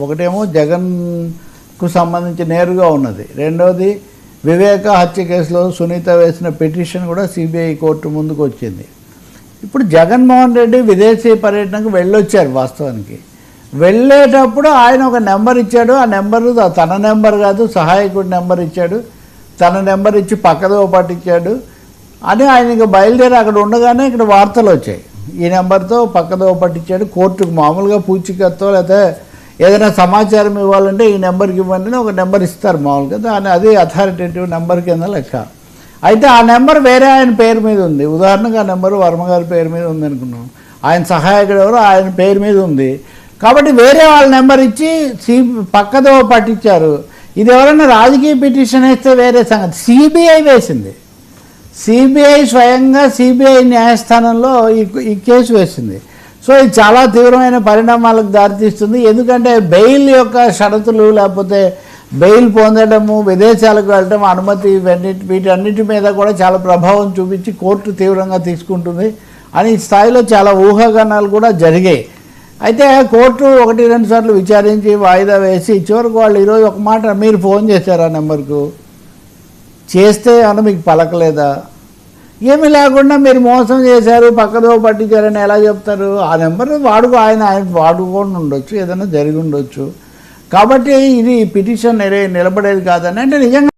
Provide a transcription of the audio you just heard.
ఒకటేమో జగన్కు సంబంధించి నేరుగా ఉన్నది, రెండవది వివేక హత్య కేసులో సునీత వేసిన పిటిషన్ కూడా సిబిఐ కోర్టు ముందుకు వచ్చింది. ఇప్పుడు జగన్మోహన్ రెడ్డి విదేశీ పర్యటనకు వెళ్ళొచ్చారు. వాస్తవానికి వెళ్ళేటప్పుడు ఆయన ఒక నెంబర్ ఇచ్చాడు. ఆ నెంబరు తన నెంబర్ కాదు, సహాయకుడి నెంబర్ ఇచ్చాడు. తన నెంబర్ ఇచ్చి పక్కదో పట్టించాడు అని ఆయన ఇంకా బయలుదేరి అక్కడ ఉండగానే ఇక్కడ వార్తలు వచ్చాయి. ఈ నెంబర్తో పక్కదో పట్టించాడు. కోర్టుకు మామూలుగా పూచికత్తో లేకపోతే ఏదైనా సమాచారం ఇవ్వాలంటే ఈ నెంబర్కి ఇవ్వండి ఒక నెంబర్ ఇస్తారు మామూలుగా, అది అథారిటేటివ్ నెంబర్ కింద లెక్క. అయితే ఆ నెంబర్ వేరే ఆయన పేరు మీద ఉంది. ఉదాహరణకు ఆ నెంబరు వర్మగారి పేరు మీద ఉంది అనుకున్నాం. ఆయన సహాయకుడు ఎవరో ఆయన పేరు మీద ఉంది కాబట్టి వేరే వాళ్ళ నెంబర్ ఇచ్చి పక్కదో పట్టించారు. ఇది ఎవరైనా రాజకీయ పిటిషన్ వేస్తే వేరే సంగతి. సిబిఐ వేసింది. సిబిఐ స్వయంగా సిబిఐ న్యాయస్థానంలో ఈ కేసు వేసింది. సో ఇది చాలా తీవ్రమైన పరిణామాలకు దారితీస్తుంది. ఎందుకంటే బెయిల్ యొక్క షరతులు లేకపోతే బెయిల్ పొందడము, విదేశాలకు వెళ్ళడం, అనుమతి, వీటన్నిటి మీద కూడా చాలా ప్రభావం చూపించి కోర్టు తీవ్రంగా తీసుకుంటుంది అని స్థాయిలో చాలా ఊహాగానాలు కూడా జరిగాయి. అయితే కోర్టు 1-2 సార్లు విచారించి వాయిదా వేసి చివరికి వాళ్ళు ఈరోజు ఒక మాట, మీరు ఫోన్ చేశారు ఆ నెంబర్కు, చేస్తే అన్న మీకు పలకలేదా, ఏమీ లేకుండా మీరు మోసం చేశారు పక్కదో పట్టించారని ఎలా చెప్తారు? ఆ నెంబర్ ఆయన వాడుకొని ఉండొచ్చు, ఏదైనా జరిగి ఉండొచ్చు. కాబట్టి ఇది పిటిషన్ నిలబడేది కాదని అంటే నిజంగా